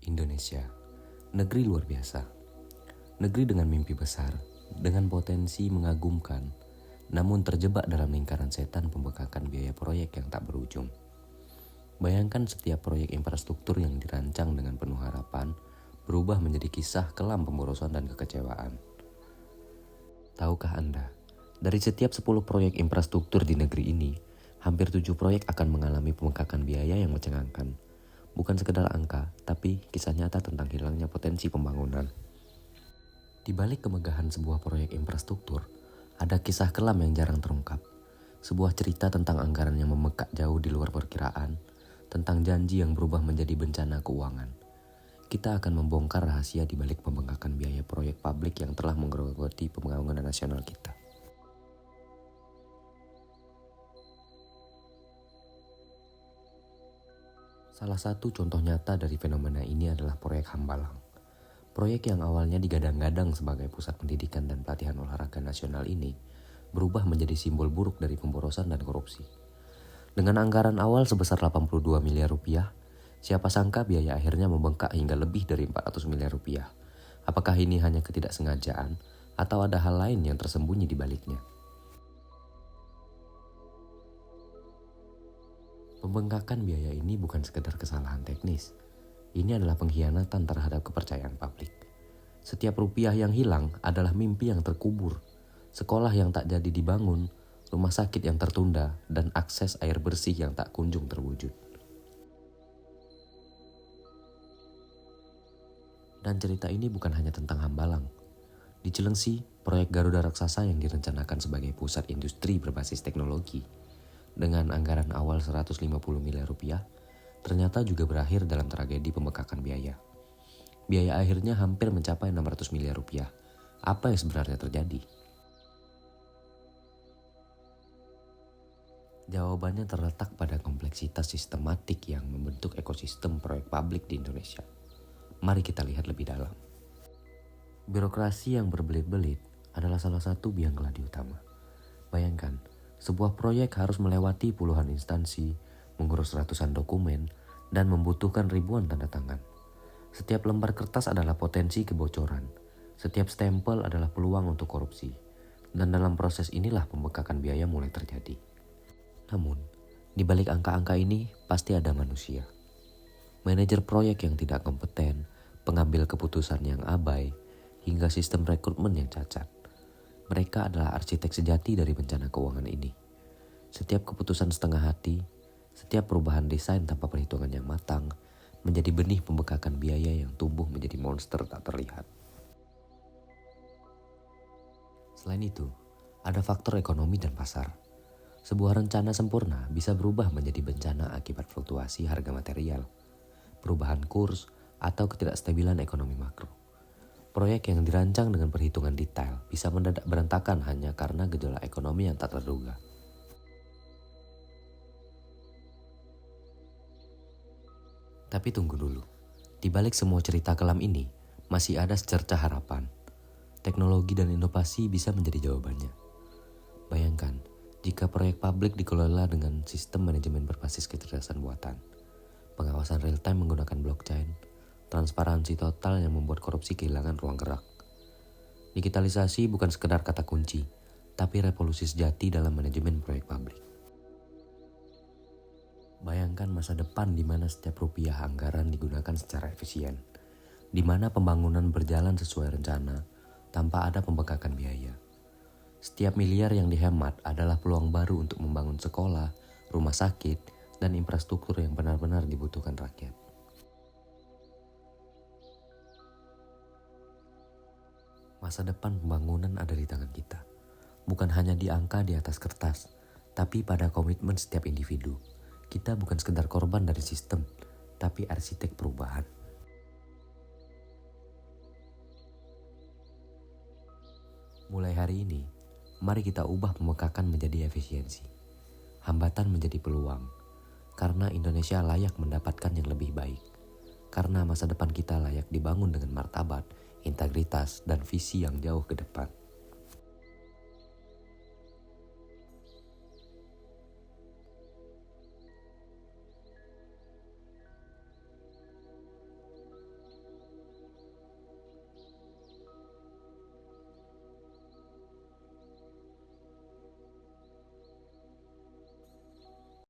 Indonesia, negeri luar biasa. Negeri dengan mimpi besar, dengan potensi mengagumkan, namun terjebak dalam lingkaran setan pembengkakan biaya proyek yang tak berujung. Bayangkan setiap proyek infrastruktur yang dirancang dengan penuh harapan, berubah menjadi kisah kelam pemborosan dan kekecewaan. Tahukah Anda, dari setiap 10 proyek infrastruktur di negeri ini, hampir 7 proyek akan mengalami pembengkakan biaya yang mencengangkan. Bukan sekedar angka, tapi kisah nyata tentang hilangnya potensi pembangunan. Di balik kemegahan sebuah proyek infrastruktur, ada kisah kelam yang jarang terungkap. Sebuah cerita tentang anggaran yang membengkak jauh di luar perkiraan, tentang janji yang berubah menjadi bencana keuangan. Kita akan membongkar rahasia di balik pembengkakan biaya proyek publik yang telah menggerogoti pembangunan nasional kita. Salah satu contoh nyata dari fenomena ini adalah proyek Hambalang. Proyek yang awalnya digadang-gadang sebagai pusat pendidikan dan pelatihan olahraga nasional ini berubah menjadi simbol buruk dari pemborosan dan korupsi. Dengan anggaran awal sebesar 82 miliar rupiah, siapa sangka biaya akhirnya membengkak hingga lebih dari 400 miliar rupiah. Apakah ini hanya ketidaksengajaan atau ada hal lain yang tersembunyi di baliknya? Pembengkakan biaya ini bukan sekedar kesalahan teknis. Ini adalah pengkhianatan terhadap kepercayaan publik. Setiap rupiah yang hilang adalah mimpi yang terkubur, sekolah yang tak jadi dibangun, rumah sakit yang tertunda, dan akses air bersih yang tak kunjung terwujud. Dan cerita ini bukan hanya tentang Hambalang. Di Cilengsi, proyek Garuda Raksasa yang direncanakan sebagai pusat industri berbasis teknologi, dengan anggaran awal 150 miliar rupiah, ternyata juga berakhir dalam tragedi pembengkakan biaya. Biaya akhirnya hampir mencapai 600 miliar rupiah. Apa yang sebenarnya terjadi? Jawabannya terletak pada kompleksitas sistematik yang membentuk ekosistem proyek publik di Indonesia. Mari kita lihat lebih dalam. Birokrasi yang berbelit-belit adalah salah satu biang keladi utama. Bayangkan, sebuah proyek harus melewati puluhan instansi, mengurus ratusan dokumen, dan membutuhkan ribuan tanda tangan. Setiap lembar kertas adalah potensi kebocoran. Setiap stempel adalah peluang untuk korupsi. Dan dalam proses inilah pembengkakan biaya mulai terjadi. Namun, di balik angka-angka ini pasti ada manusia. Manajer proyek yang tidak kompeten, pengambil keputusan yang abai, hingga sistem rekrutmen yang cacat. Mereka adalah arsitek sejati dari bencana keuangan ini. Setiap keputusan setengah hati, setiap perubahan desain tanpa perhitungan yang matang, menjadi benih pembengkakan biaya yang tumbuh menjadi monster tak terlihat. Selain itu, ada faktor ekonomi dan pasar. Sebuah rencana sempurna bisa berubah menjadi bencana akibat fluktuasi harga material, perubahan kurs, atau ketidakstabilan ekonomi makro. Proyek yang dirancang dengan perhitungan detail bisa mendadak berantakan hanya karena gejolak ekonomi yang tak terduga. Tapi tunggu dulu, di balik semua cerita kelam ini, masih ada secercah harapan. Teknologi dan inovasi bisa menjadi jawabannya. Bayangkan, jika proyek publik dikelola dengan sistem manajemen berbasis kecerdasan buatan, pengawasan real-time menggunakan blockchain, transparansi total yang membuat korupsi kehilangan ruang gerak. Digitalisasi bukan sekedar kata kunci, tapi revolusi sejati dalam manajemen proyek publik. Bayangkan masa depan di mana setiap rupiah anggaran digunakan secara efisien, di mana pembangunan berjalan sesuai rencana tanpa ada pembengkakan biaya. Setiap miliar yang dihemat adalah peluang baru untuk membangun sekolah, rumah sakit, dan infrastruktur yang benar-benar dibutuhkan rakyat. Masa depan pembangunan ada di tangan kita. Bukan hanya di angka di atas kertas, tapi pada komitmen setiap individu. Kita bukan sekedar korban dari sistem, tapi arsitek perubahan. Mulai hari ini, mari kita ubah pembengkakan menjadi efisiensi. Hambatan menjadi peluang. Karena Indonesia layak mendapatkan yang lebih baik. Karena masa depan kita layak dibangun dengan martabat, integritas, dan visi yang jauh ke depan.